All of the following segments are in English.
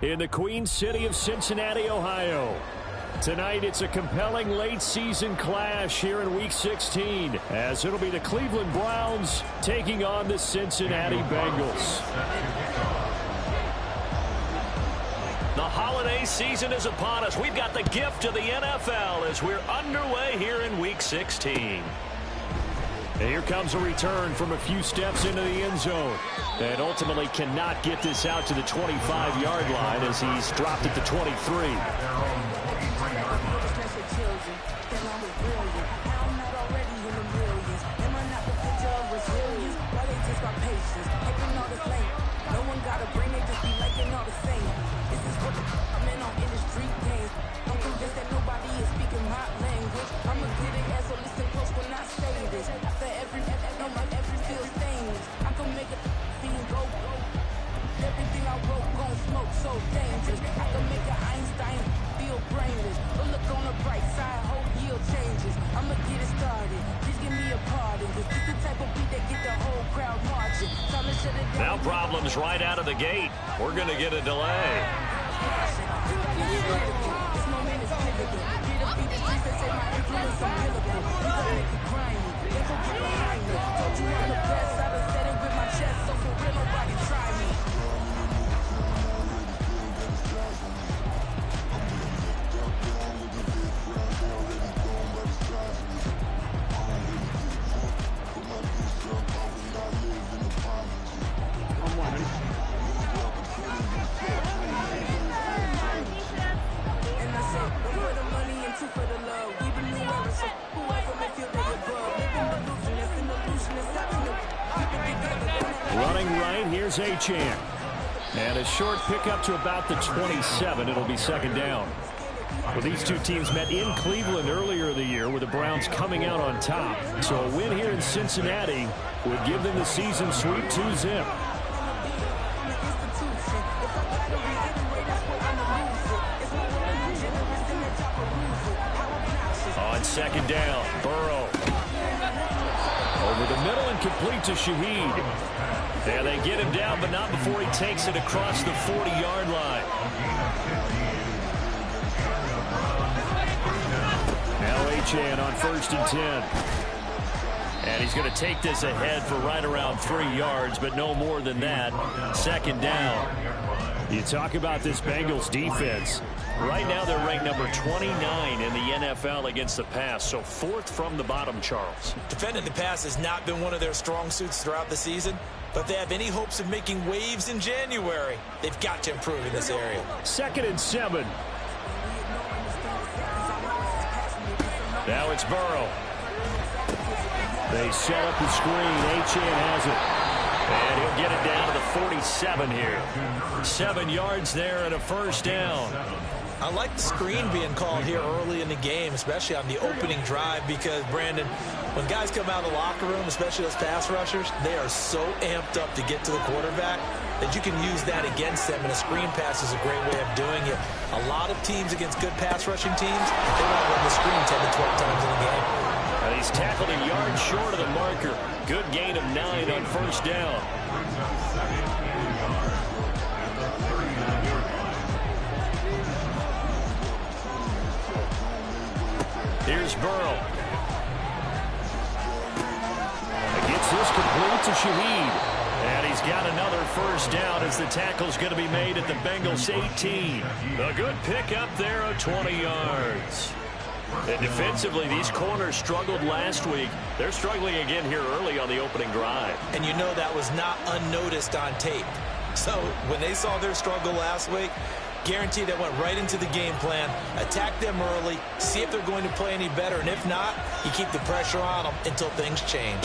In the Queen City of Cincinnati, Ohio. Tonight, it's a compelling late-season clash here in Week 16, as it'll be the Cleveland Browns taking on the Cincinnati Bengals. The holiday season is upon us. We've got the gift of the NFL as we're underway here in Week 16. And here comes a return from a few steps into the end zone. And ultimately cannot get this out to the 25-yard line as he's dropped at the 23. So dangerous, I can make an Einstein feel brainless. But look on the bright side, hope yield changes. I'ma get it started, please give me a pardon. Cause this the type of beat that get the whole crowd marching. Time to shut it down. Now problems right out of the gate. We're gonna get a delay. This moment is pivotal. Get up, beat the streets and say my influence unbelievable. You gonna make it grimy, then go get behind me. Told you I'm the best, I done said it with my chest. So for real, nobody try me. Running right, here's Achane. And a short pickup to about the 27. It'll be second down. Well, these two teams met in Cleveland earlier in the year with the Browns coming out on top. So a win here in Cincinnati would give them the season sweep 2-zip. On second down, Burrow. Over the middle and complete to Shaheed. And they get him down, but not before he takes it across the 40-yard line. Now Achane on 1st and 10. And he's going to take this ahead for right around 3 yards, but no more than that. Second down. You talk about this Bengals defense. Right now they're ranked number 29 in the NFL against the pass, so 4th from the bottom, Charles. Defending the pass has not been one of their strong suits throughout the season, but if they have any hopes of making waves in January, they've got to improve in this area. 2nd and 7. Now it's Burrow. They set up the screen. Achane has it. And he'll get it down to the 47 here. 7 yards there and a first down. I like the screen being called here early in the game, especially on the opening drive, because, Brandon, when guys come out of the locker room, especially those pass rushers, they are so amped up to get to the quarterback that you can use that against them, and a screen pass is a great way of doing it. A lot of teams against good pass rushing teams, they want to run the screen 10 to 12 times in a game. And he's tackled a yard short of the marker. Good gain of 9 on first down. Here's Burrow. Gets this complete to Shaheed. And he's got another first down as the tackle's going to be made at the Bengals 18. A good pickup there of 20 yards. And defensively, these corners struggled last week. They're struggling again here early on the opening drive. And you know that was not unnoticed on tape. So when they saw their struggle last week, guaranteed that went right into the game plan. Attack them early, see if they're going to play any better, and if not, you keep the pressure on them until things change.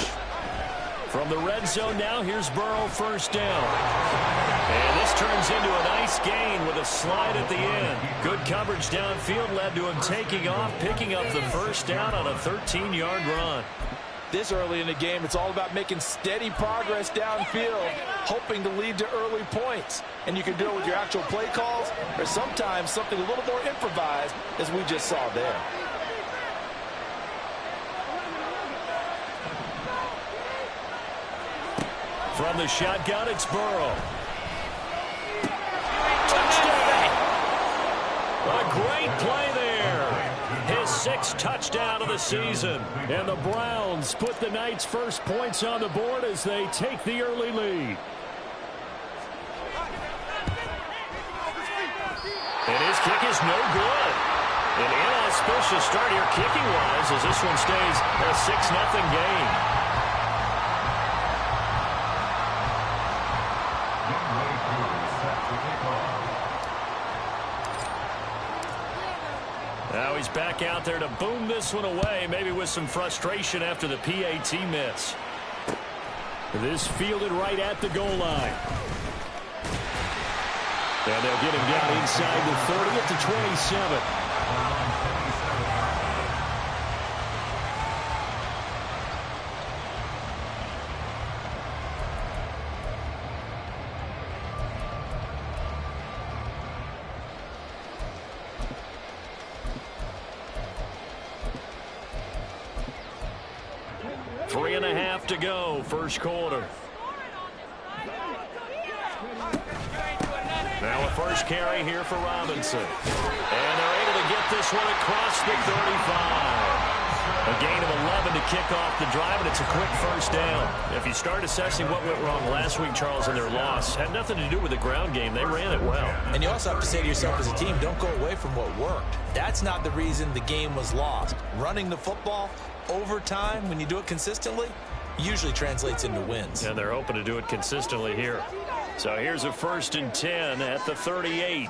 From the red zone now, here's Burrow, first down. And this turns into a nice gain with a slide at the end. Good coverage downfield led to him taking off, picking up the first down on a 13-yard run. This early in the game, it's all about making steady progress downfield, hoping to lead to early points. And you can do it with your actual play calls, or sometimes something a little more improvised, as we just saw there. From the shotgun, it's Burrow. Touchdown! Great play there. His 6th touchdown of the season. And the Browns put the Knights' first points on the board as they take the early lead. And his kick is no good. An inauspicious start here kicking-wise as this one stays a 6-0 game. Now he's back out there to boom this one away, maybe with some frustration after the PAT miss. This fielded right at the goal line. And they'll get him down inside the 30 at the 27. Three and a half to go, first quarter. Now a first carry here for Robinson. And they're able to get this one across the 35. A gain of 11 to kick off the drive, and it's a quick first down. If you start assessing what went wrong last week, Charles, in their loss, had nothing to do with the ground game. They ran it well. And you also have to say to yourself as a team, don't go away from what worked. That's not the reason the game was lost. Running the football over time, when you do it consistently, usually translates into wins. And they're hoping to do it consistently here. So here's a 1st and 10 at the 38.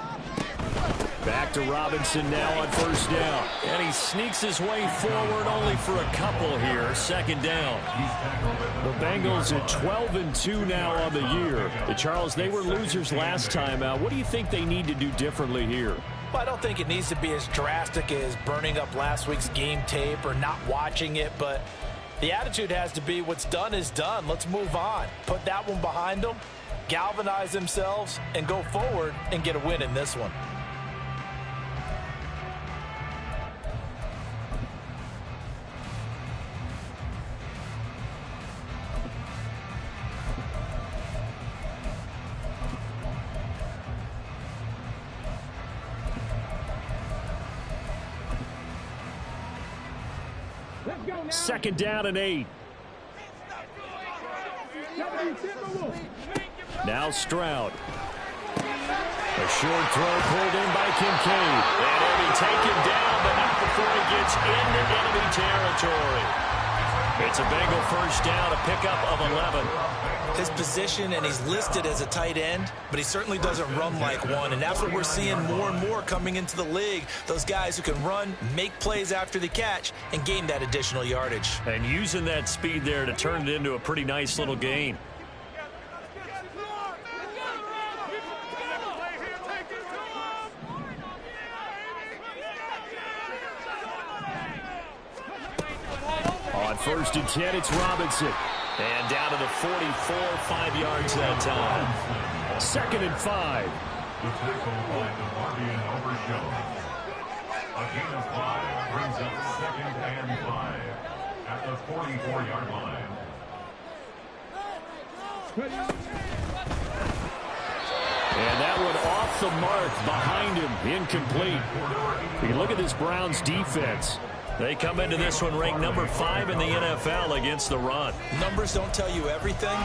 Back to Robinson now on first down. And he sneaks his way forward only for a couple here. Second down. The Bengals at 12-2 now on the year. Charles, they were losers last time out. What do you think they need to do differently here? Well, I don't think it needs to be as drastic as burning up last week's game tape or not watching it, but the attitude has to be what's done is done. Let's move on. Put that one behind them, galvanize themselves, and go forward and get a win in this one. Second down and 8. Now Stroud. A short throw pulled in by Kincaid. And he'll be taken down, but not before he gets into enemy territory. It's a Bengal first down, a pickup of 11. His position, and he's listed as a tight end, but he certainly doesn't run like one, and that's what we're seeing more and more coming into the league. Those guys who can run, make plays after the catch, and gain that additional yardage. And using that speed there to turn it into a pretty nice little gain. On 1st and 10, it's Robinson. And down to the 44, 5 yards that time. 2nd and 5. The tackle by DeMarvion Overshown. A gain of 5 brings up 2nd and 5 at the 44-yard line. And that one off the mark behind him, incomplete. You can look at this Browns defense. They come into this one ranked number 5 in the NFL against the run. Numbers don't tell you everything,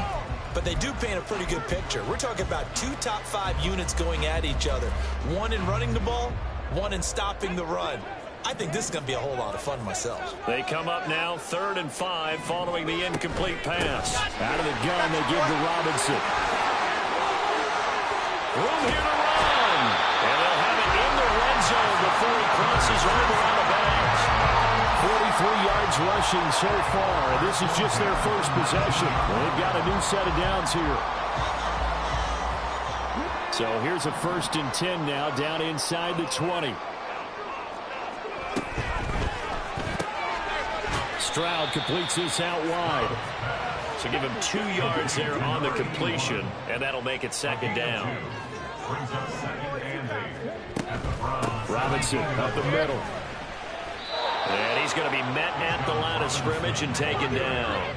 but they do paint a pretty good picture. We're talking about 2 top 5 units going at each other. One in running the ball, one in stopping the run. I think this is going to be a whole lot of fun myself. They come up now 3rd and 5 following the incomplete pass. Out of the gun, they give to Robinson. Room here to run. And they'll have it in the red zone before he crosses over on the bounds. 43 yards rushing so far, and this is just their first possession. They've got a new set of downs here. So here's a 1st and 10 now, down inside the 20. Stroud completes this out wide. So give him 2 yards there on the completion, and that'll make it 2nd down. Robinson up the middle. And he's going to be met at the line of scrimmage and taken down.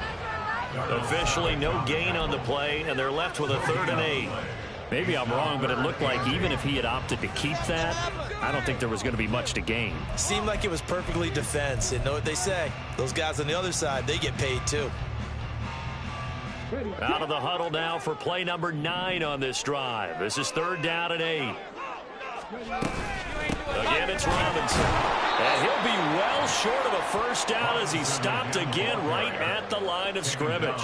Officially no gain on the play, and they're left with a 3rd and 8. Maybe I'm wrong, but it looked like even if he had opted to keep that, I don't think there was going to be much to gain. Seemed like it was perfectly defense. And know what they say? Those guys on the other side, they get paid too. Out of the huddle now for play number 9 on this drive. This is 3rd down and 8. Again, it's Robinson. And he'll be well short of a first down as he stopped again right at the line of scrimmage.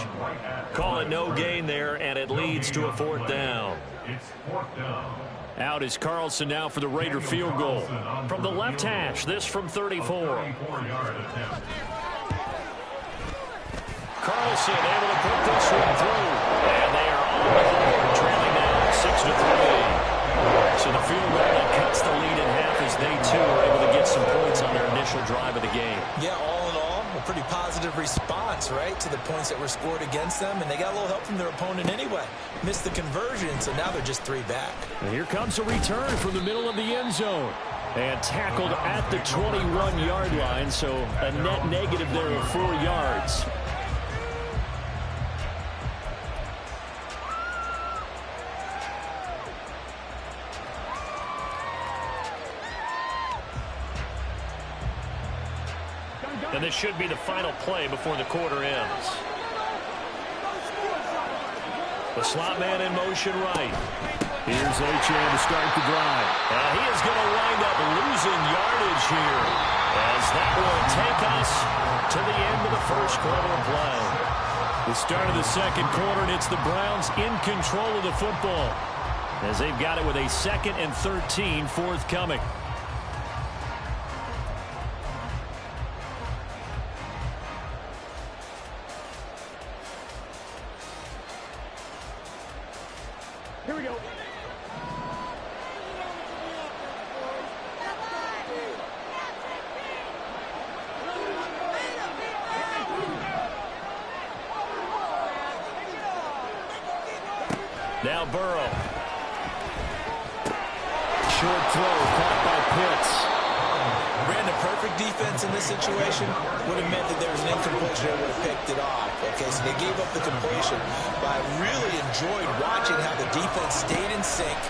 Call it no gain there, and it leads to a 4th down. It's 4th down. Out is Carlson now for the Raider field goal. From the left hash, this from 34. 34-yard attempt. Carlson able to put this one through. And they are on the board, trailing now 6-3. So the field goal that cuts the lead in half as they, too, are able to get some points on their initial drive of the game. Yeah, all in all, a pretty positive response, right, to the points that were scored against them. And they got a little help from their opponent anyway. Missed the conversion, so now they're just 3 back. And here comes a return from the middle of the end zone. And tackled at the 21-yard line, so a net negative there of 4 yards. And this should be the final play before the quarter ends. The slot man in motion right. Here's Achane to start the drive. And he is going to wind up losing yardage here, as that will take us to the end of the first quarter of play. The start of the second quarter, and it's the Browns in control of the football, as they've got it with a 2nd and 13 forthcoming. Here we go. Now Burrow. Short throw caught by Pitts. Brandon, perfect defense in this situation would have meant that there was an incompletion that would have picked it off. Okay, so they gave up the completion. But I really enjoyed watching how the defense stayed in sync,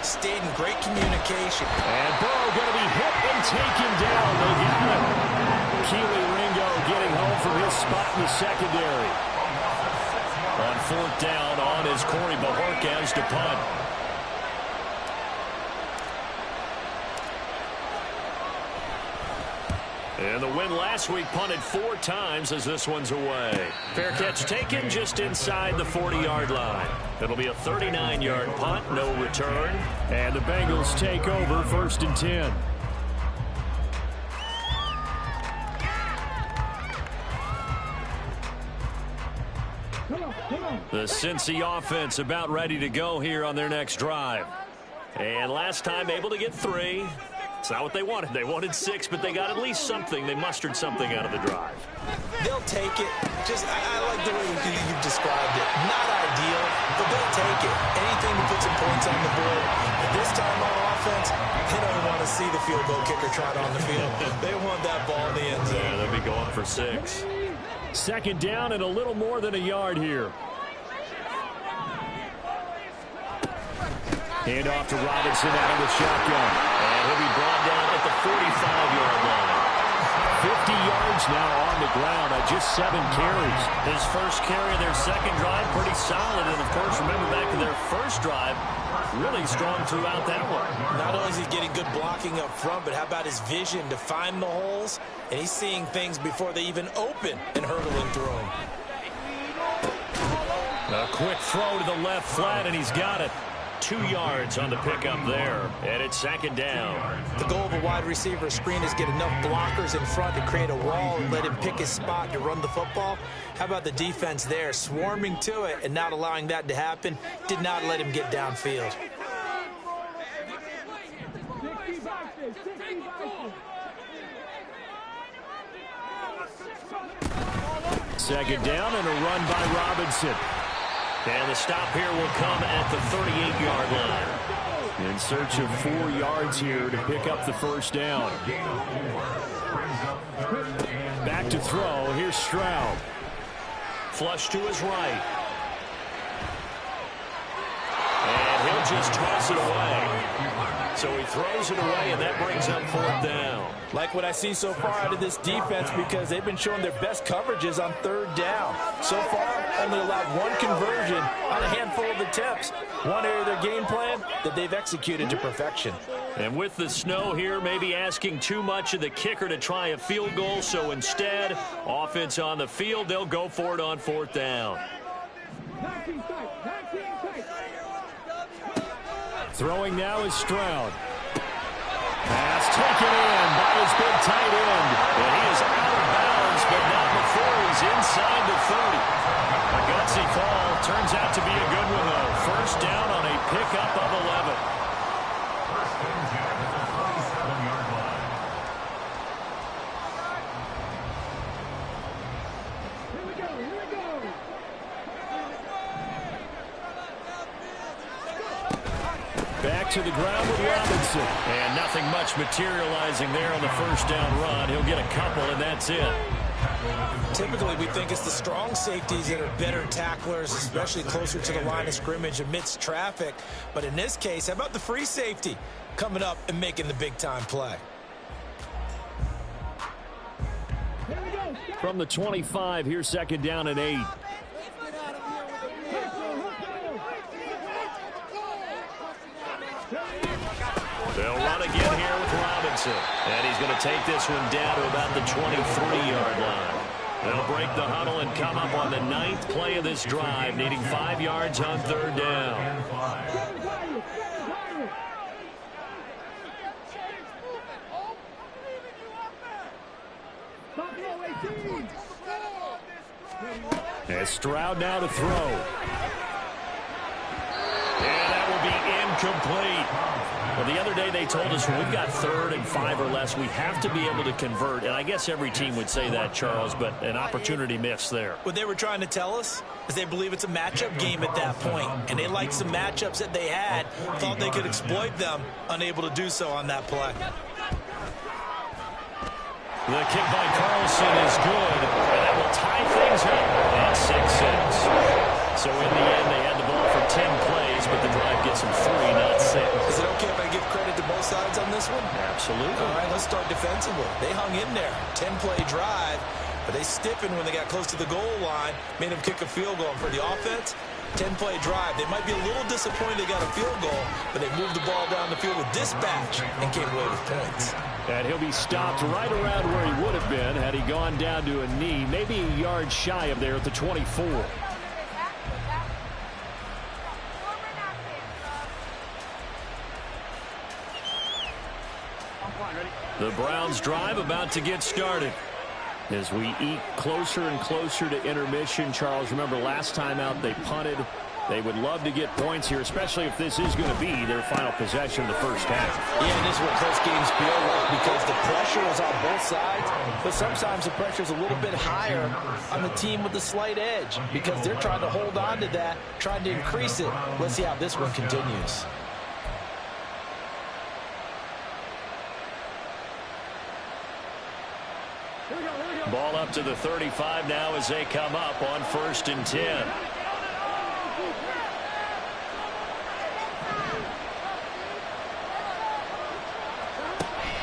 stayed in great communication. And Burrow going to be hit and taken down. They got him. Keely Ringo getting home from his spot in the secondary. On 4th down, on is Corey Bojorquez to punt. And the win last week punted 4 times as this one's away. Fair catch taken just inside the 40-yard line. It'll be a 39-yard punt, no return. And the Bengals take over 1st and 10. The Cincy offense about ready to go here on their next drive. And last time able to get 3. It's not what they wanted. They wanted 6, but they got at least something. They mustered something out of the drive. They'll take it. Just, I like the way you've described it. Not ideal, but they'll take it. Anything to put some points on the board. But this time on offense, they don't want to see the field goal kicker trot on the field. They want that ball in the end zone. Yeah, they'll be going for 6. 2nd down and a little more than a yard here. Hand off to Robinson out of the shotgun. And he'll be brought down at the 45-yard line. 50 yards now on the ground on just 7 carries. His first carry of their second drive, pretty solid. And, of course, remember back to their first drive, really strong throughout that one. Not only is he getting good blocking up front, but how about his vision to find the holes? And he's seeing things before they even open and hurdling through them. A quick throw to the left flat, and he's got it. 2 yards on the pickup there, and it's 2nd down. The goal of a wide receiver screen is get enough blockers in front to create a wall and let him pick his spot to run the football. How about the defense there, swarming to it and not allowing that to happen? Did not let him get downfield. Second down and a run by Robinson. And the stop here will come at the 38-yard line. In search of 4 yards here to pick up the first down. Back to throw. Here's Stroud. Flush to his right. And he'll he'll just toss it away. So he throws it away, and that brings up 4th down. Like what I see so far out of this defense, because they've been showing their best coverages on 3rd down. So far, only allowed 1 conversion on a handful of attempts. One area of their game plan that they've executed to perfection. And with the snow here, maybe asking too much of the kicker to try a field goal. So instead, offense on the field, they'll go for it on 4th down. Throwing now is Stroud. Pass taken in by his big tight end. And he is out of bounds, but not before he's inside the 30. A gutsy call turns out to be a good one, though. 1st down on a pickup of 11. First and 10 at the 47-yard line. Back to the ground with Robinson. And nothing much materializing there on the 1st down run. He'll get a couple, and that's it. Typically, we think it's the strong safeties that are better tacklers, especially closer to the line of scrimmage amidst traffic. But in this case, how about the free safety coming up and making the big-time play? From the 25, here's 2nd down and 8. They'll run again here with Robinson. And he's going to take this one down to about the 23-yard line. They'll break the huddle and come up on the 9th play of this drive, needing 5 yards on 3rd down. And Stroud now to throw. And that will be incomplete. Well, the other day they told us when we've got 3rd and 5 or less, we have to be able to convert. And I guess every team would say that, Charles, but an opportunity missed there. What they were trying to tell us is they believe it's a matchup game at that point, and they liked some matchups that they had, thought they could exploit them, unable to do so on that play. The kick by Carlson is good, and that will tie things up at 6-6. So in the end, they had the ball for 10 plays, but the drive gets them 3, not 6. Is it okay if I give credit to both sides on this one? Absolutely. All right, let's start defensively. They hung in there. 10-play drive, but they stiffened when they got close to the goal line, made them kick a field goal. For the offense, 10-play drive. They might be a little disappointed they got a field goal, but they moved the ball down the field with dispatch and came away with points. And he'll be stopped right around where he would have been had he gone down to a knee, maybe a yard shy of there at the 24. The Browns drive about to get started. As we eat closer and closer to intermission, Charles, remember last time out they punted. They would love to get points here, especially if this is going to be their final possession of the first half. Yeah, and this is what close games feel like because the pressure is on both sides, but sometimes the pressure is a little bit higher on the team with the slight edge because they're trying to hold on to that, trying to increase it. Let's see how this one continues. Ball up to the 35 now as they come up on 1st and 10.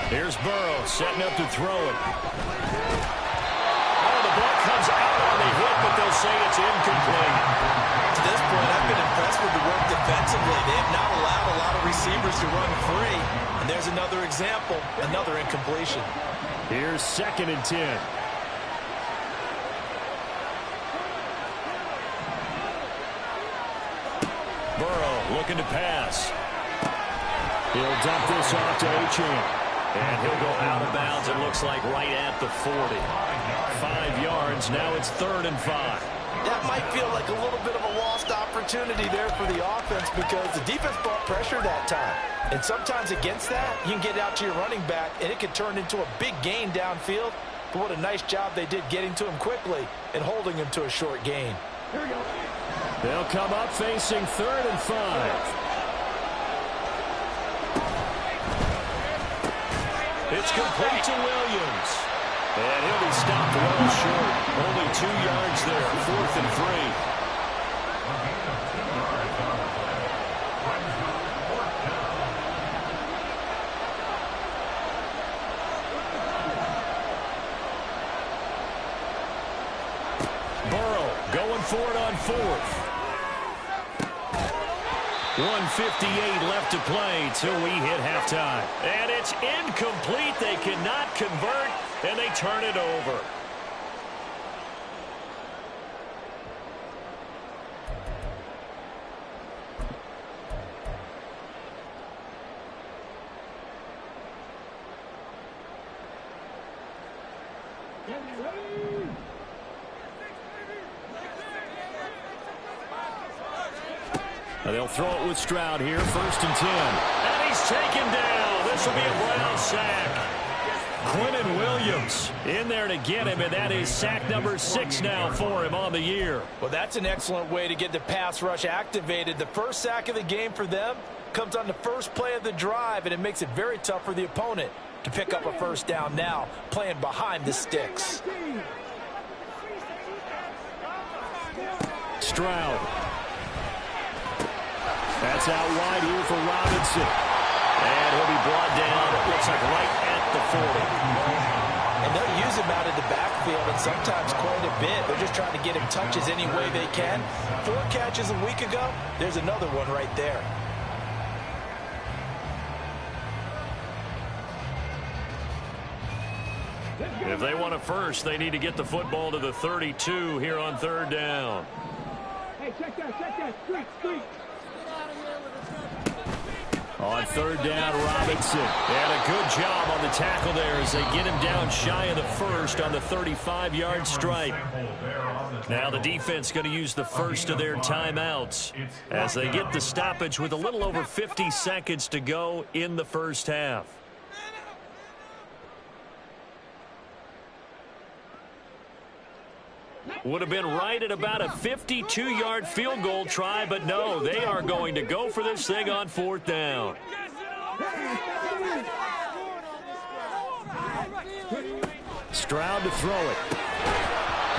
Here's Burrow setting up to throw it. Oh, the ball comes out on the hit, but they'll say it's incomplete. To this point, I've been impressed with the work defensively. They have not allowed a lot of receivers to run free. And there's another example, another incompletion. Here's 2nd and 10. Burrow looking to pass. He'll dump this off to Achane. And he'll go out of bounds, it looks like, right at the 40. 5 yards, now it's 3rd and 5. That might feel like a little bit of a lost opportunity there for the offense because the defense brought pressure that time. And sometimes against that, you can get out to your running back, and it can turn into a big gain downfield. But what a nice job they did getting to him quickly and holding him to a short gain. They'll come up facing 3rd and 5. It's complete to Williams. And he'll be stopped well short. Only 2 yards there, 4th and 3. for it on fourth. 1:58 left to play till we hit halftime. And it's incomplete. They cannot convert, and they turn it over. They'll throw it with Stroud here, 1st and 10. And he's taken down. This will be a Brown sack. Quentin Williams in there to get him, and that is sack number 6 now for him on the year. Well, that's an excellent way to get the pass rush activated. The first sack of the game for them comes on the first play of the drive, and it makes it very tough for the opponent to pick up a first down now, playing behind the sticks. Stroud. That's out wide here for Robinson. And he'll be brought down, it looks like right at the 40. And they'll use him out of the backfield, and sometimes quite a bit. They're just trying to get him touches any way they can. 4 catches a week ago. There's another one right there. If they want a first, they need to get the football to the 32 here on 3rd down. Hey, check that. Street. On 3rd down, Robinson. And a good job on the tackle there as they get him down shy of the first on the 35-yard stripe. Now the defense going to use the first of their timeouts as they get the stoppage with a little over 50 seconds to go in the first half. Would have been right at about a 52-yard field goal try, but no, they are going to go for this thing on 4th down. Stroud to throw it.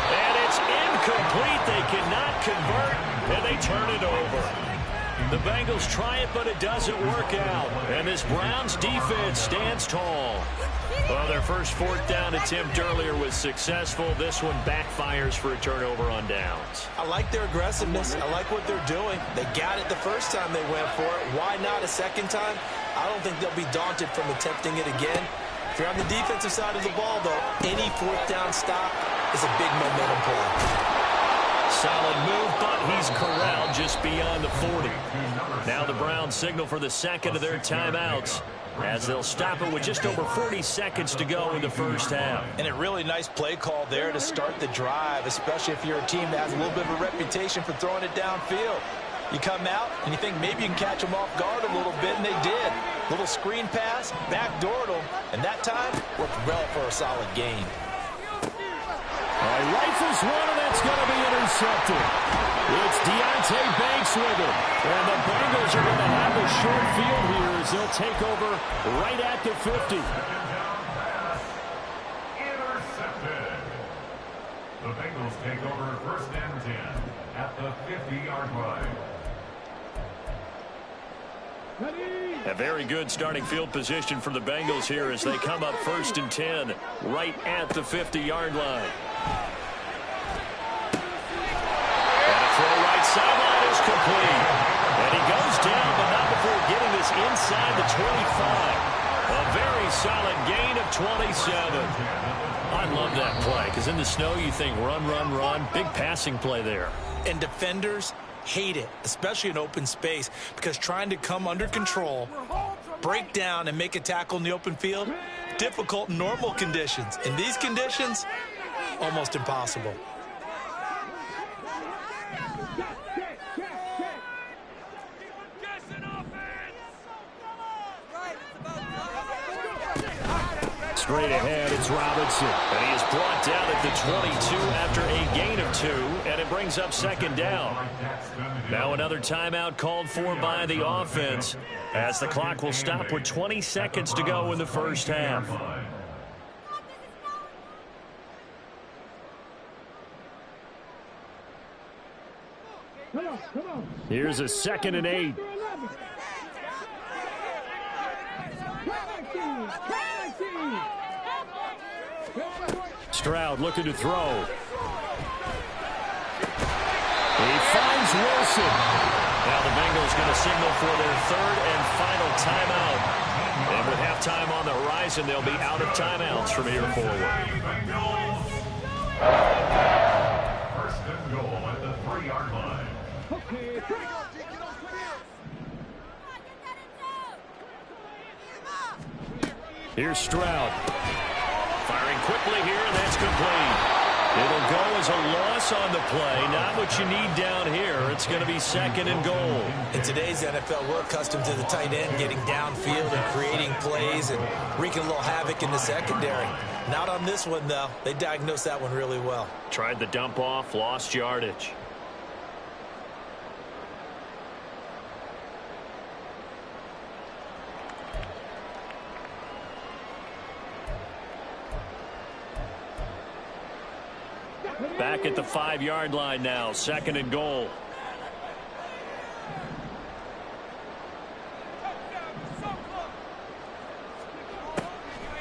And it's incomplete. They cannot convert, and they turn it over. The Bengals try it, but it doesn't work out. And this Browns defense stands tall. Well, their first 4th down attempt earlier was successful. This one backfires for a turnover on downs. I like their aggressiveness. I like what they're doing. They got it the first time they went for it. Why not a second time? I don't think they'll be daunted from attempting it again. If you're on the defensive side of the ball, though, any 4th down stop is a big momentum play. Solid move, but he's corralled just beyond the 40. Now the Browns signal for the second of their timeouts as they'll stop it with just over 40 seconds to go in the first half. And a really nice play call there to start the drive, especially if you're a team that has a little bit of a reputation for throwing it downfield. You come out and you think maybe you can catch them off guard a little bit, and they did. Little screen pass, backdoored them, and that time worked well for a solid gain. Rifles one, and that's going to be intercepted. It's Deonte Banks with him. And the Bengals are going to have a short field here as they'll take over right at the 50. Intercepted. The Bengals take over 1st and 10 at the 50-yard line. A very good starting field position for the Bengals here as they come up 1st and 10 right at the 50-yard line. And a throw right sideline is complete. And he goes down, but not before getting this inside the 25. A very solid gain of 27. I love that play because in the snow you think run, run, run. Big passing play there. And defenders hate it, especially in open space, because trying to come under control, break down, and make a tackle in the open field, difficult in normal conditions. In these conditions, almost impossible. Straight ahead, it's Robinson. And he is brought down at the 22 after a gain of 2, and it brings up 2nd down. Now another timeout called for by the offense as the clock will stop with 20 seconds to go in the first half. Here's a 2nd and 8. Stroud looking to throw. He finds Wilson. Now the Bengals going to signal for their third and final timeout. And with halftime on the horizon, they'll be out of timeouts from here forward. First and goal at the 3-yard line. Here's Stroud. Firing quickly here, and that's complete. It'll go as a loss on the play. Not what you need down here. It's going to be second and goal. In today's NFL, we're accustomed to the tight end getting downfield and creating plays and wreaking a little havoc in the secondary. Not on this one, though. They diagnosed that one really well. Tried the dump off, lost yardage. Back at the 5-yard line now, second and goal.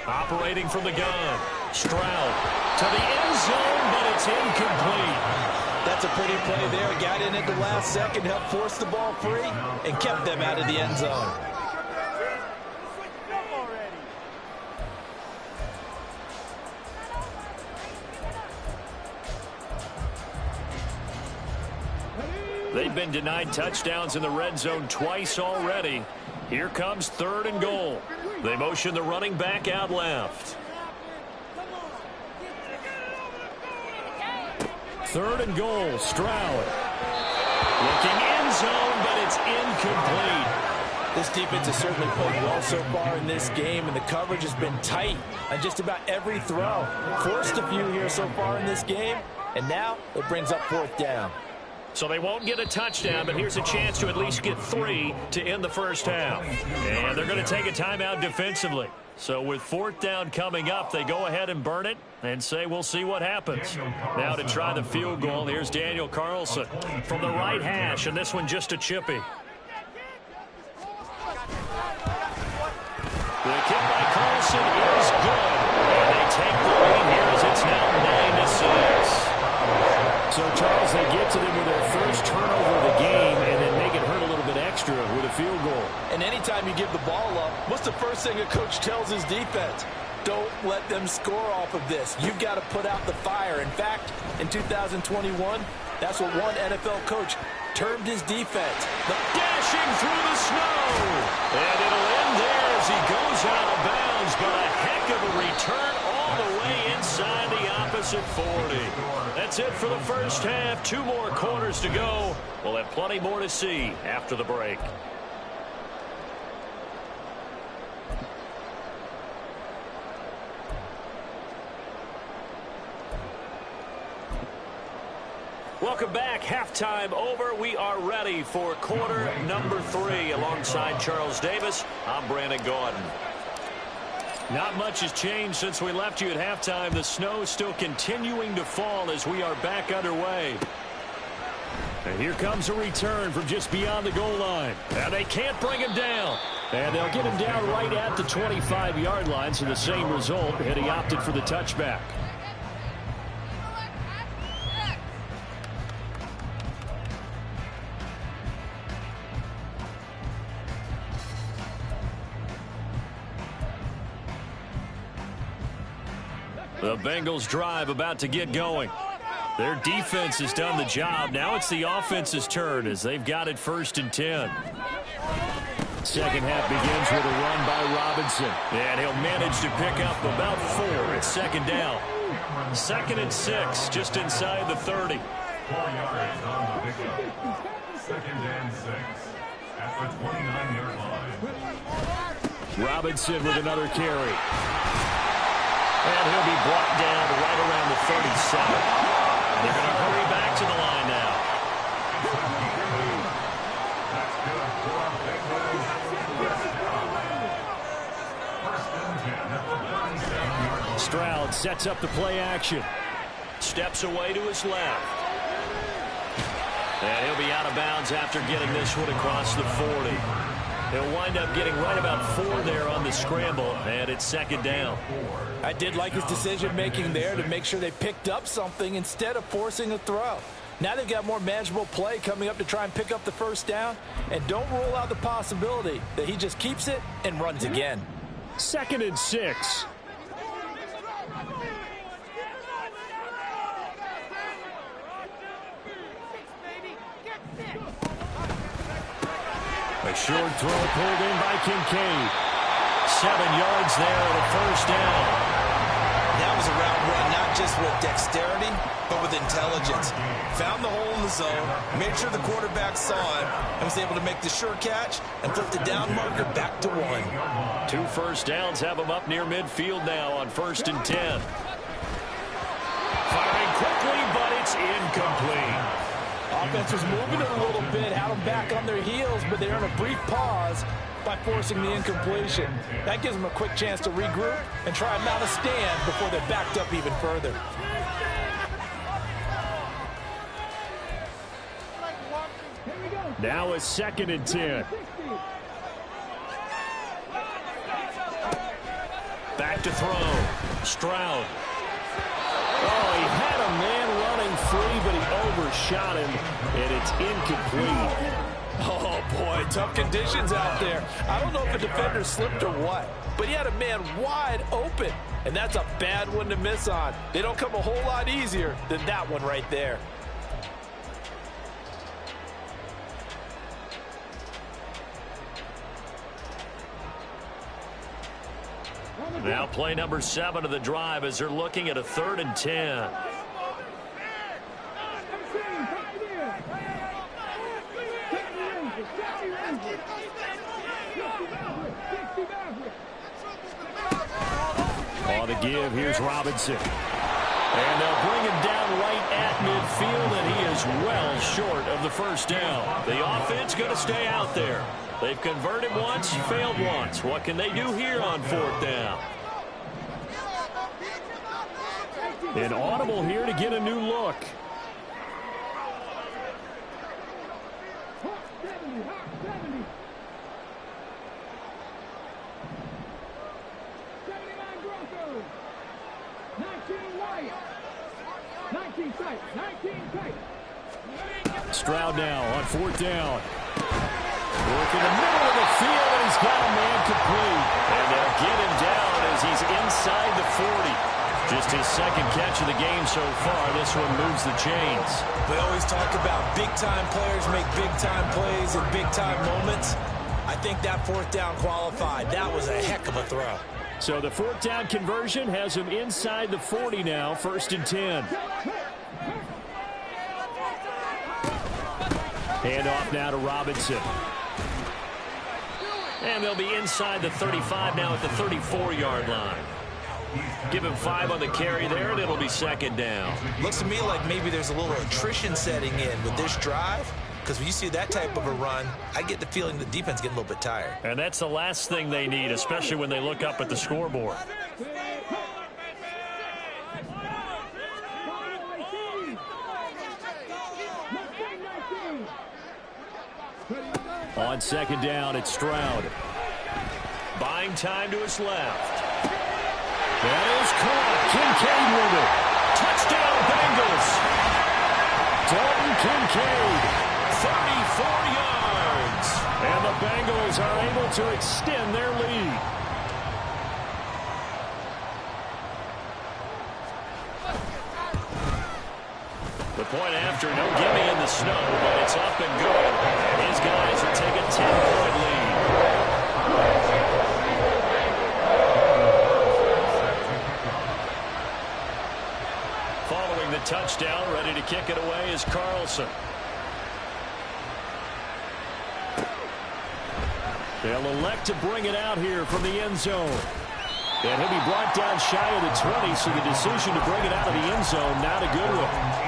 Operating from the gun. Stroud to the end zone, but it's incomplete. That's a pretty play there. Got in at the last second, helped force the ball free, and kept them out of the end zone. They've been denied touchdowns in the red zone twice already. Here comes third and goal. They motion the running back out left. Third and goal, Stroud. Looking end zone, but it's incomplete. This defense has certainly played well so far in this game, and the coverage has been tight on just about every throw. Forced a few here so far in this game, and now it brings up fourth down. So they won't get a touchdown, but here's a chance to at least get 3 to end the first half. And they're going to take a timeout defensively. So with fourth down coming up, they go ahead and burn it and say we'll see what happens. Now to try the field goal, here's Daniel Carlson from the right hash, and this one just a chippy. The kick by Carlson is good. And they take the lead here as it's now 9-6. So, Charles, they get to them with their first turnover of the game and then make it hurt a little bit extra with a field goal. And anytime you give the ball up, what's the first thing a coach tells his defense? Don't let them score off of this. You've got to put out the fire. In fact, in 2021, that's what one NFL coach termed his defense. Dashing through the snow. And it'll end there as he goes out of bounds, but a heck of a return all the way inside the opposite 40. That's it for the first half. 2 more quarters to go. We'll have plenty more to see after the break. Welcome back. Halftime over. We are ready for quarter number 3. Alongside Charles Davis, I'm Brandon Gaudin. Not much has changed since we left you at halftime. The snow still continuing to fall as we are back underway. And here comes a return from just beyond the goal line. And they can't bring him down. And they'll get him down right at the 25-yard line, so the same result, and he opted for the touchback. The Bengals drive about to get going. Their defense has done the job. Now it's the offense's turn as they've got it first and 10. Second half begins with a run by Robinson. And he'll manage to pick up about 4. It's second down. 2nd and 6, just inside the 30. 4 yards on the pickup. 2nd and 6 at the 29-yard line. Robinson with another carry. And he'll be brought down right around the 37. They're going to hurry back to the line now. Stroud sets up the play action. Steps away to his left. And he'll be out of bounds after getting this one across the 40. He'll wind up getting right about 4 there on the scramble, and it's second down. I did like his decision-making there to make sure they picked up something instead of forcing a throw. Now they've got more manageable play coming up to try and pick up the first down. And don't rule out the possibility that he just keeps it and runs again. 2nd and 6. A short throw pulled in by Kincaid. 7 yards there at a first down. That was a route run, not just with dexterity, but with intelligence. Found the hole in the zone, made sure the quarterback saw it, and was able to make the sure catch and flip the down marker back to 1. 2 first downs have him up near midfield now on 1st and 10. Firing quickly, but it's incomplete. Offense was moving it a little bit, had them back on their heels, but they're in a brief pause by forcing the incompletion. That gives them a quick chance to regroup and try and mount a stand before they're backed up even further. Now a 2nd and 10. Back to throw. Stroud. Oh, he had a man running free, but he overshot him, and it's incomplete. Oh, boy, tough conditions out there. I don't know if a defender slipped or what, but he had a man wide open, and that's a bad one to miss on. They don't come a whole lot easier than that one right there. Now play number 7 of the drive as they're looking at a 3rd and 10. On the give, here's Robinson. And they'll bring him down right at midfield, and he is well short of the first down. The offense going to stay out there. They've converted once, failed once. What can they do here on 4th down? An audible here to get a new look. Stroud now on 4th down. Work in the middle of the field, and he's got a man complete. And they'll get him down as he's inside the 40. Just his 2nd catch of the game so far. This one moves the chains. We always talk about big-time players make big-time plays in big-time moments. I think that 4th down qualified. That was a heck of a throw. So the 4th down conversion has him inside the 40 now, 1st and 10. Handoff now to Robinson. And they'll be inside the 35 now at the 34-yard line. Give him 5 on the carry there, and it'll be 2nd down. Looks to me like maybe there's a little attrition setting in with this drive, because when you see that type of a run, I get the feeling the defense getting a little bit tired. And that's the last thing they need, especially when they look up at the scoreboard. On 2nd down, it's Stroud. Buying time to his left. That is caught. Kincaid with it. Touchdown, Bengals. Dalton Kincaid. 34 yards. And the Bengals are able to extend their lead. The point after, no gimme in the snow, but it's up and good. And his guys will take a 10-point lead. Following the touchdown, ready to kick it away is Carlson. They'll elect to bring it out here from the end zone. And he'll be brought down shy of the 20, so the decision to bring it out of the end zone, not a good one.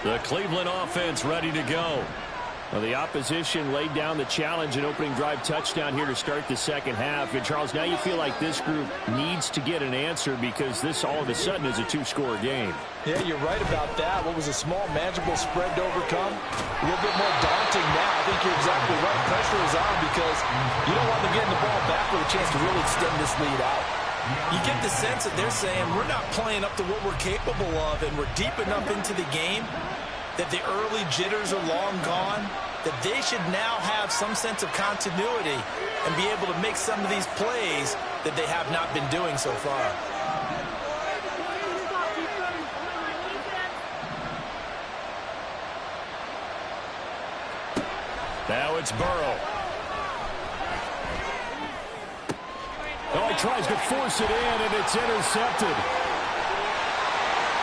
The Cleveland offense ready to go. Well, the opposition laid down the challenge and opening drive touchdown here to start the second half. And, Charles, now you feel like this group needs to get an answer because this all of a sudden is a two-score game. Yeah, you're right about that. What was a small, manageable spread to overcome? A little bit more daunting now. I think you're exactly right. Pressure is on because you don't want them getting the ball back with a chance to really extend this lead out. You get the sense that they're saying we're not playing up to what we're capable of, and we're deep enough into the game that the early jitters are long gone, that they should now have some sense of continuity and be able to make some of these plays that they have not been doing so far. Now it's Burrow. Oh, he tries to force it in, and it's intercepted.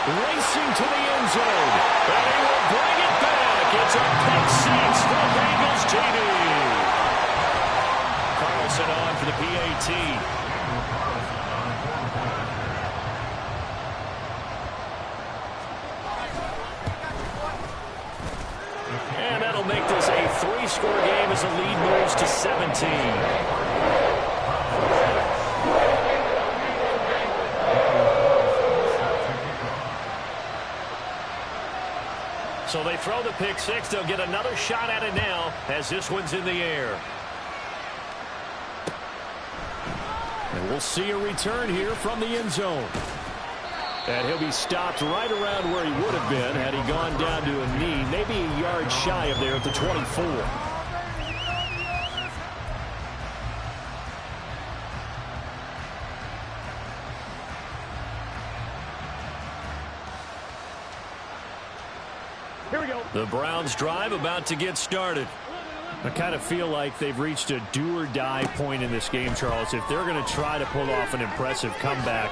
Racing to the end zone. And he will bring it back. It's a pick six for Bengals TD. Carlson on for the PAT. And that'll make this a three-score game as the lead moves to 17. So they throw the pick six. They'll get another shot at it now as this one's in the air. And we'll see a return here from the end zone. And he'll be stopped right around where he would have been had he gone down to a knee, maybe a yard shy of there at the 24. The Browns drive about to get started. I kind of feel like they've reached a do-or-die point in this game, Charles. If they're going to try to pull off an impressive comeback,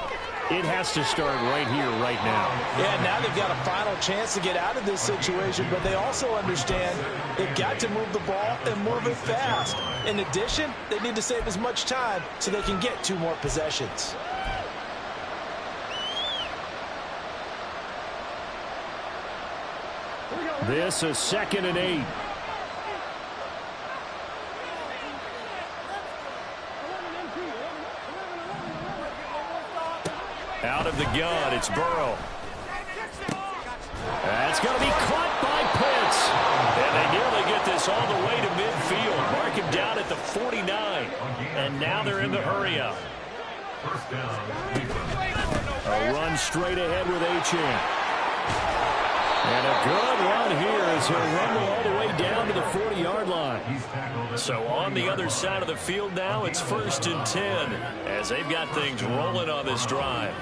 it has to start right here, right now. Yeah, now they've got a final chance to get out of this situation, but they also understand they've got to move the ball and move it fast. In addition, they need to save as much time so they can get 2 more possessions. This is 2nd and 8. Out of the gun, it's Burrow. That's going to be caught by Pitts. And they nearly get this all the way to midfield. Mark him down at the 49. And now they're in the hurry-up. A run straight ahead with Achane. And a good run here as he'll rumble all the way down to the 40-yard line. So on the other side of the field now, it's 1st and 10 as they've got things rolling on this drive.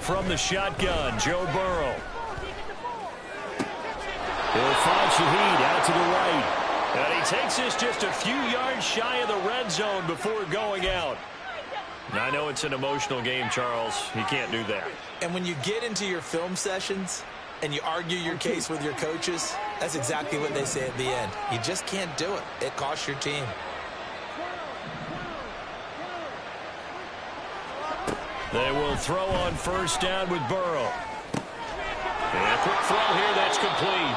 From the shotgun, Joe Burrow. He'll find Shaheed out to the right. And he takes this just a few yards shy of the red zone before going out. And I know it's an emotional game, Charles. You can't do that. And when you get into your film sessions and you argue your case with your coaches, that's exactly what they say at the end. You just can't do it. It costs your team. They will throw on 1st down with Burrow. And a quick throw here, that's complete.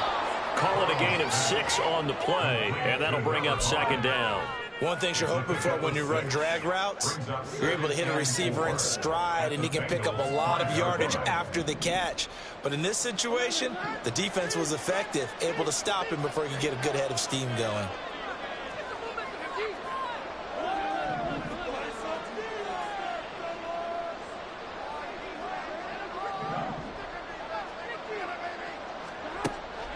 Call it a gain of 6 on the play, and that'll bring up 2nd down. One thing you're hoping for when you run drag routes, you're able to hit a receiver in stride, and he can pick up a lot of yardage after the catch. But in this situation, the defense was effective, able to stop him before he could get a good head of steam going.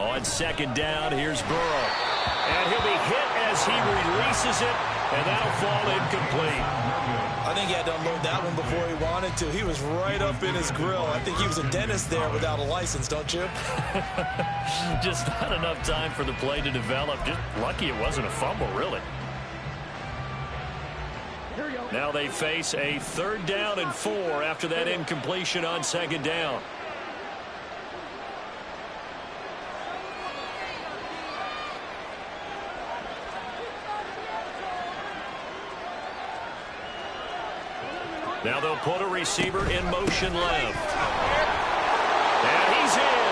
On 2nd down, here's Burrow. And he'll be hit as he releases it, and that'll fall incomplete. I think he had to unload that one before he wanted to. He was right up in his grill. I think he was a dentist there without a license, don't you? Just not enough time for the play to develop. Just lucky it wasn't a fumble, really. Now they face a 3rd down and 4 after that incompletion on 2nd down. Now they'll put a receiver in motion left. And he's in.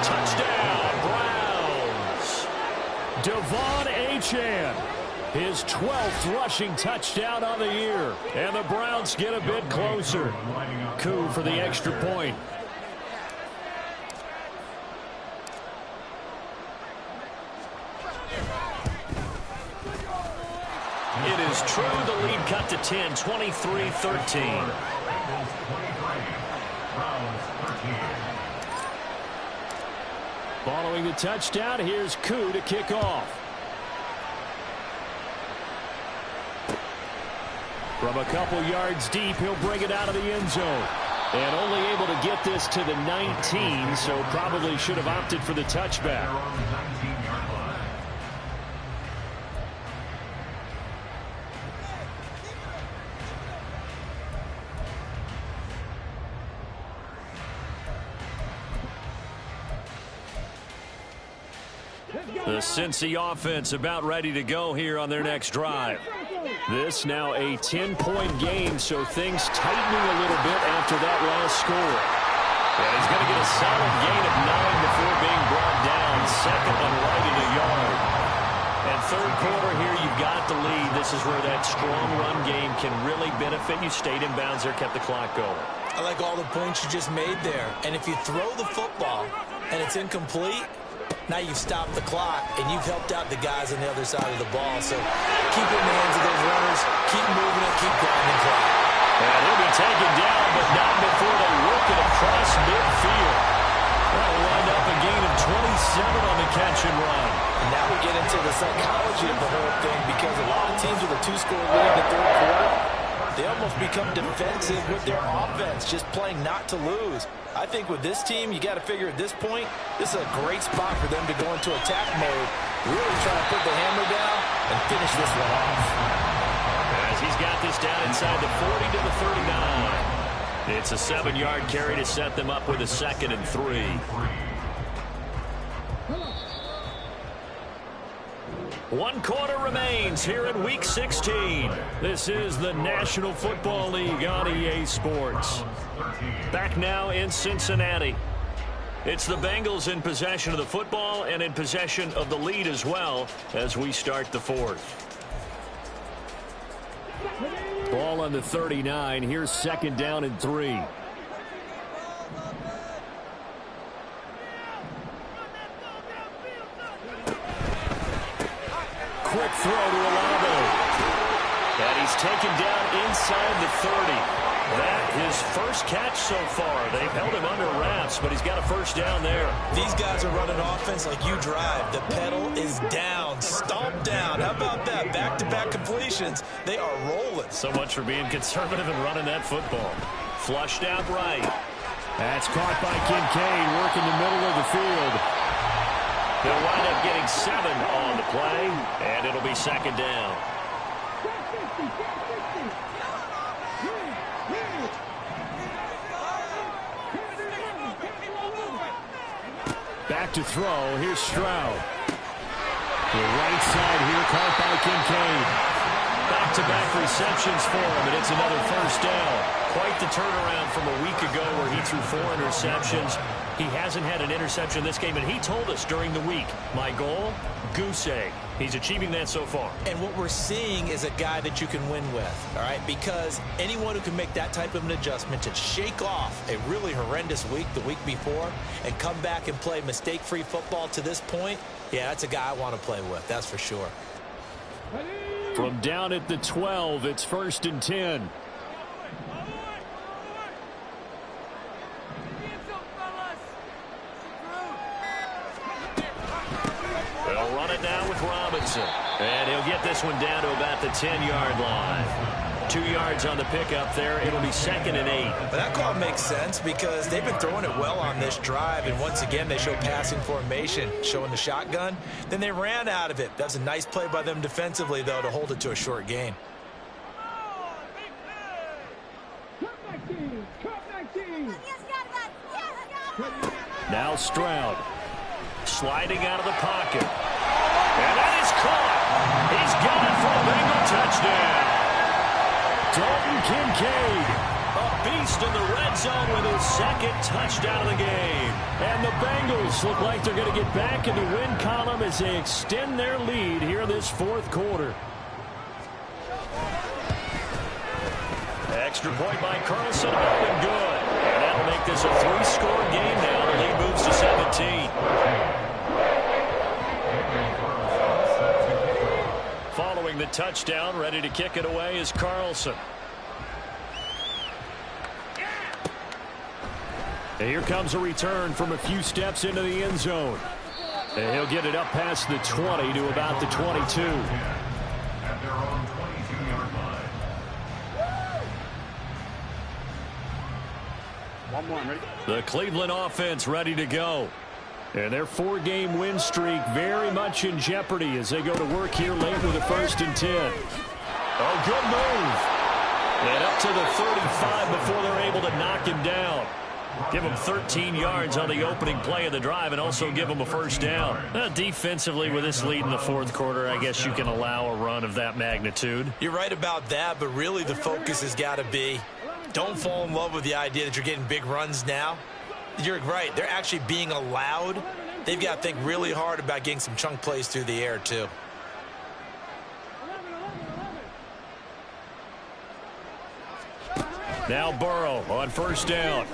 Touchdown, Browns. Devon Achane, his 12th rushing touchdown on the year. And the Browns get a bit closer. Coup for the extra point. It is true. The lead cut to 10, 23-13. Following the touchdown, here's Koo to kick off. From a couple yards deep, he'll bring it out of the end zone. And only able to get this to the 19, so probably should have opted for the touchback. The Cincy offense about ready to go here on their next drive. This now a 10-point game, so things tightening a little bit after that last score. And he's going to get a solid gain of 9 before being brought down. Second and right at a yard. And third quarter here, you've got the lead. This is where that strong run game can really benefit you. Stayed in bounds there, kept the clock going. I like all the points you just made there. And if you throw the football and it's incomplete, now you've stopped the clock, and you've helped out the guys on the other side of the ball. So keep it in the hands of those runners. Keep moving it. Keep grinding clock. And he'll be taken down, but not before they work it across midfield. That'll wind up a gain of 27 on the catch and run. And now we get into the psychology of the whole thing, because a lot of teams with a 2-score lead in the third quarter, they almost become defensive with their offense, just playing not to lose. I think with this team, you got to figure at this point, this is a great spot for them to go into attack mode, really try to put the hammer down and finish this one off. As he's got this down inside the 40 to the 39. It's a 7-yard carry to set them up with a 2nd and 3. One quarter remains here in Week 16. This is the National Football League on EA Sports. Back now in Cincinnati. It's the Bengals in possession of the football and in possession of the lead as well as we start the fourth. Ball on the 39. Here's 2nd down and 3. Quick throw to Olave. And he's taken down inside the 30. That his first catch so far. They've held him under wraps, but he's got a first down there. These guys are running offense like you drive. The pedal is down, stomped down. How about that? Back-to-back completions. They are rolling. So much for being conservative and running that football. Flushed out right. That's caught by Kincaid, working the middle of the field. They'll wind up getting 7 on the play, and it'll be 2nd down. Back to throw. Here's Stroud. The right side here caught by Kincaid. Back-to-back receptions for him, and it's another first down. Quite the turnaround from a week ago where he threw 4 interceptions. He hasn't had an interception this game, and he told us during the week, my goal, goose egg. He's achieving that so far. And what we're seeing is a guy that you can win with, all right? Because anyone who can make that type of an adjustment to shake off a really horrendous week the week before and come back and play mistake-free football to this point, yeah, that's a guy I want to play with, that's for sure. From down at the 12, it's 1st and 10. They'll run it now with Robinson. And he'll get this one down to about the 10-yard line. 2 yards on the pickup there. It'll be 2nd and 8. But that call makes sense because they've been throwing it well on this drive. And once again, they show passing formation, showing the shotgun. Then they ran out of it. That's a nice play by them defensively, though, to hold it to a short gain. Now Stroud. Sliding out of the pocket. And that is caught. He's got it for a Bengal touchdown. Dalton Kincaid. A Rest in the red zone with his second touchdown of the game. And the Bengals look like they're going to get back in the win column as they extend their lead here in this fourth quarter. Extra point by Carlson, up and good. And that'll make this a 3-score game now. The lead moves to 17. Following the touchdown, ready to kick it away is Carlson. And here comes a return from a few steps into the end zone. And he'll get it up past the 20 to about the 22. At their own 22-yard line. 1-1, ready? The Cleveland offense ready to go. And their 4-game win streak very much in jeopardy as they go to work here late with a 1st and 10. Oh, good move. And up to the 35 before they're able to knock him down. Give him 13 yards on the opening play of the drive and also give him a 1st down. Defensively, with this lead in the fourth quarter, I guess you can allow a run of that magnitude. You're right about that, but really the focus has got to be don't fall in love with the idea that you're getting big runs now. You're right. They're actually being allowed. They've got to think really hard about getting some chunk plays through the air, too. Now Burrow on 1st down.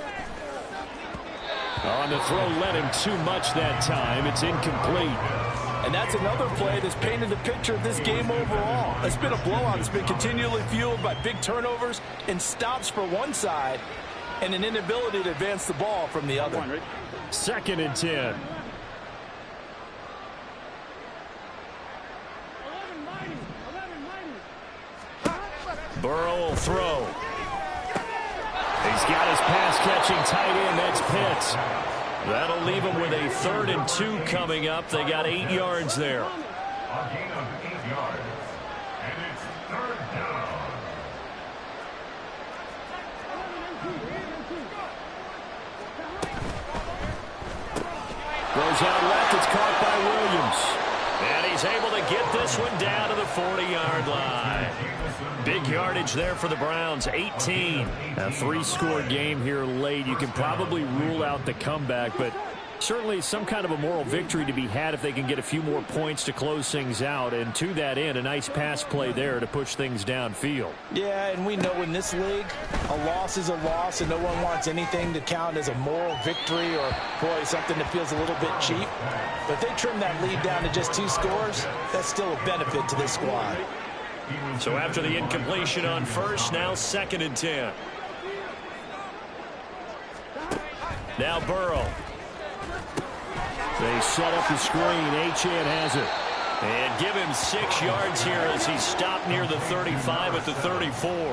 On the throw, led him too much that time. It's incomplete. And that's another play that's painted the picture of this game overall. It's been a blowout. It's been continually fueled by big turnovers and stops for one side and an inability to advance the ball from the other. 2nd and 10. Burrow will throw. He's got his pass-catching tight end. That's Pitts. That'll leave him with a 3rd and 2 coming up. They got 8 yards there. A gain of 8 yards. And it's 3rd down. Goes out left. It's caught by Williams. And he's able to get this one down to the 40-yard line. Big yardage there for the Browns, 18. A 3-score game here late. You can probably rule out the comeback, but certainly some kind of a moral victory to be had if they can get a few more points to close things out. And to that end, a nice pass play there to push things downfield. Yeah, and we know in this league, a loss is a loss, and no one wants anything to count as a moral victory or, boy, something that feels a little bit cheap. But if they trim that lead down to just 2 scores, that's still a benefit to this squad. So after the incompletion on 1st, now 2nd and 10. Now Burrow. They set up the screen. Achane has it. And give him 6 yards here as he's stopped near the 35 at the 34. It's a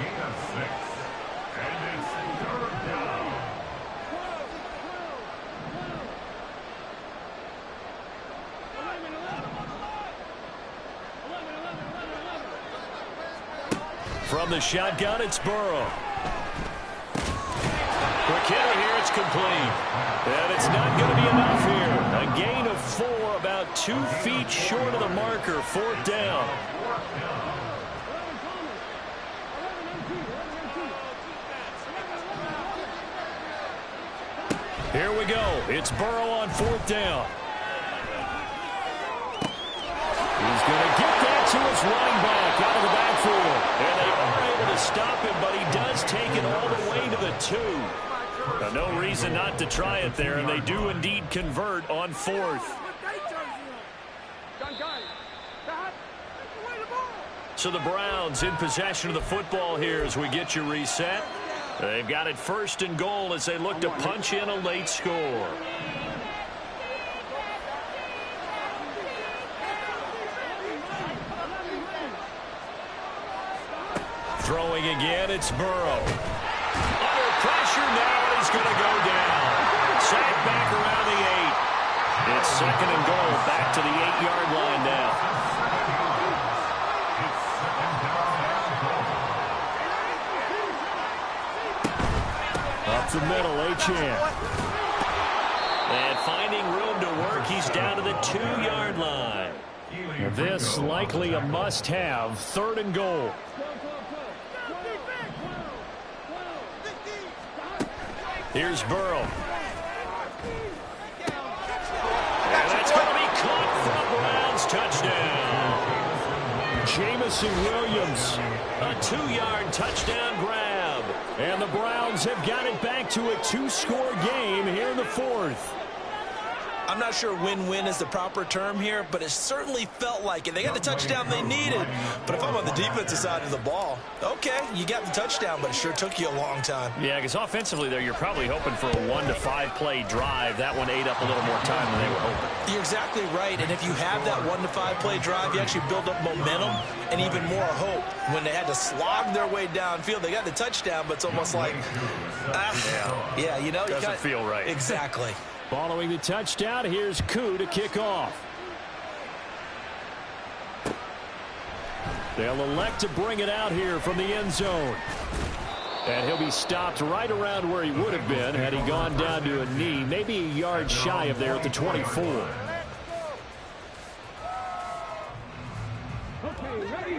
gain of 6. And it's 3rd down. From the shotgun, it's Burrow. Quick hitter here, it's complete. And it's not going to be enough here. A gain of 4, about 2 feet short of the marker, 4th down. Here we go. It's Burrow on 4th down. He's going to get that to his running back out of the backfield. And they are able to stop him, but he does take it all the way to the 2. No reason not to try it there, and they do indeed convert on 4th. So the Browns in possession of the football here as we get you reset. They've got it 1st and goal as they look to punch in a late score. Throwing again, it's Burrow. Under pressure now, and he's going to go down. Sacked back around the 8. It's 2nd and goal, back to the 8-yard line now. Up the middle, Achane. And finding room to work, he's down to the 2-yard line. This likely a must-have, 3rd and goal. Here's Burrow. And that's going to be caught for a Browns touchdown. Jameson Williams. A 2-yard touchdown grab. And the Browns have got it back to a 2-score game here in the 4th. I'm not sure win-win is the proper term here, but it certainly felt like it. They got the touchdown they needed. But if I'm on the defensive side of the ball, okay, you got the touchdown, but it sure took you a long time. Yeah, because offensively there, you're probably hoping for a 1 to 5 play drive. That one ate up a little more time than they were hoping. You're exactly right, and if you have that 1 to 5 play drive, you actually build up momentum and even more hope. When they had to slog their way downfield, they got the touchdown, but it's almost like, yeah, you know. Doesn't feel right. Exactly. Following the touchdown, here's Koo to kick off. They'll elect to bring it out here from the end zone. And he'll be stopped right around where he would have been had he gone down to a knee, maybe a yard shy of there at the 24.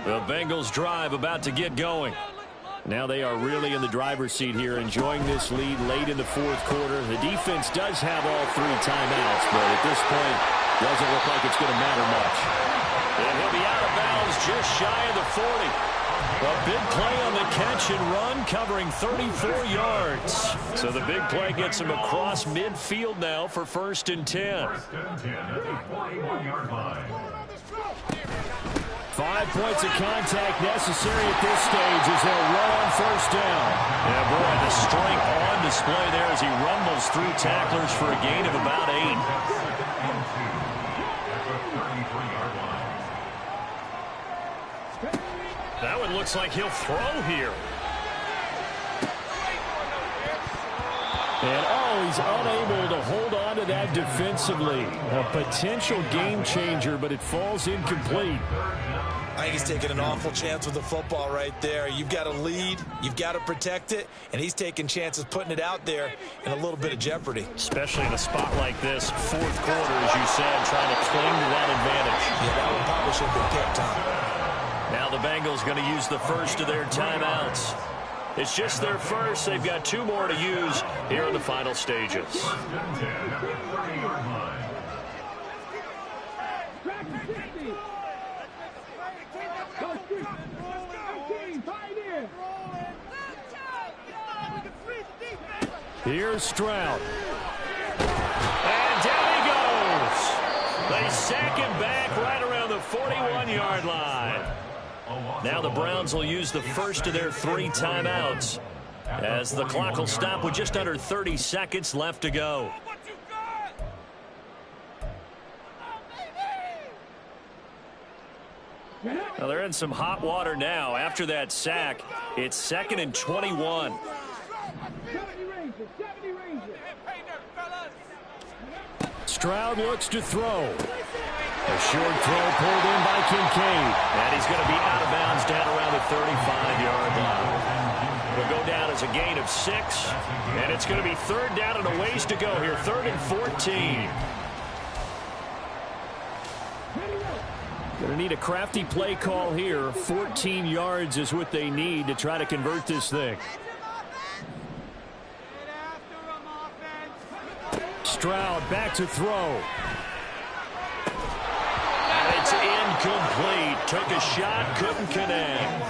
The Bengals drive about to get going. Now they are really in the driver's seat here, enjoying this lead late in the 4th quarter. The defense does have all 3 timeouts, but at this point, doesn't look like it's going to matter much. And he'll be out of bounds just shy of the 40. A big play on the catch and run, covering 34 yards. So the big play gets him across midfield now for 1st and 10. 5 points of contact necessary at this stage as they'll run on 1st down. Yeah, boy, the strength on display there as he rumbles through tacklers for a gain of about 8. That one looks like he'll throw here. And he's unable to hold on to that defensively. A potential game changer, but it falls incomplete. I think he's taking an awful chance with the football right there. You've got to lead, you've got to protect it, and he's taking chances putting it out there in a little bit of jeopardy. Especially in a spot like this, 4th quarter, as you said, trying to cling to that advantage. Yeah, that one probably should have been picked, Tom. Now the Bengals going to use the first of their timeouts. It's just their first. They've got 2 more to use here in the final stages. Here's Stroud. And down he goes. They sack him back right around the 41-yard line. Now the Browns will use the first of their 3 timeouts as the clock will stop with just under 30 seconds left to go. Well, they're in some hot water now. After that sack, it's 2nd and 21. Stroud looks to throw. A short throw pulled in by Kincaid. And he's going to be out of bounds down around the 35-yard line. Will go down as a gain of 6. And it's going to be 3rd down and a ways to go here. 3rd and 14. Going to need a crafty play call here. 14 yards is what they need to try to convert this thing. Stroud back to throw. And it's incomplete. Took a shot, couldn't connect.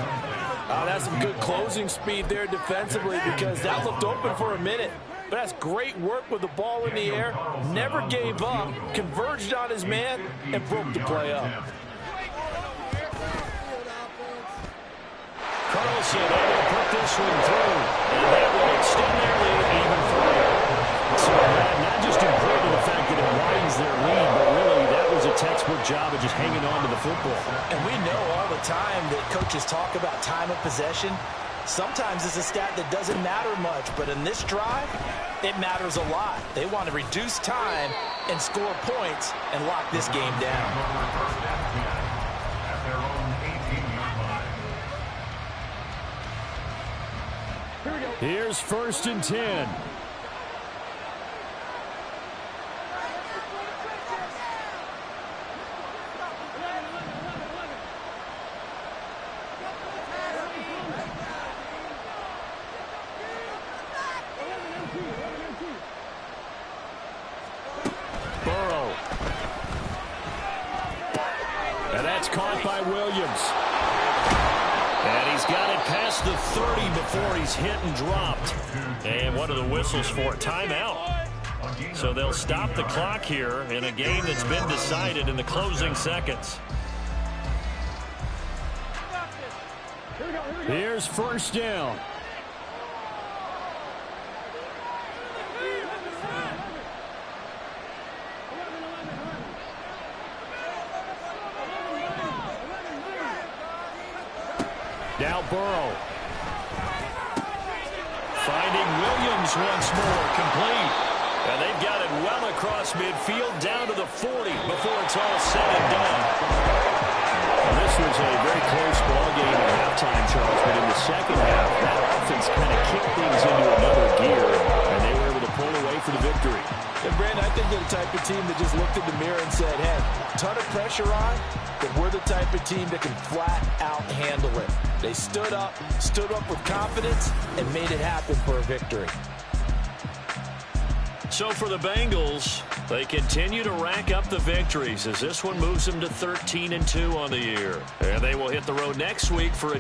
That's some good closing speed there defensively because that looked open for a minute. But that's great work with the ball in the air. Never gave up, converged on his man, and broke the play up. Carlson able to put this one through. And that will extend their lead even further. So not just important the fact that it widens their lead, but really that was a textbook job of just hanging on to the football. And we know all the time that coaches talk about time of possession. Sometimes it's a stat that doesn't matter much, but in this drive, it matters a lot. They want to reduce time and score points and lock this game down. Here's 1st and 10. caught by Williams. And he's got it past the 30 before he's hit and dropped. And what are the whistles for? Timeout. So they'll stop the clock here in a game that's been decided in the closing seconds. Here's first down. Now Burrow. Finding Williams once more, complete. And they've got it well across midfield, down to the 40 before it's all said and done. Well, this was a very close ball game at halftime, Charles, but in the second half, that offense kind of kicked things into another gear, and they were able to pull away for the victory. And Brandon, I think they're the type of team that just looked in the mirror and said, hey, ton of pressure on, but we're the type of team that can flat out handle it. They stood up with confidence, and made it happen for a victory. So for the Bengals, they continue to rack up the victories as this one moves them to 13-2 on the year. And they will hit the road next week for a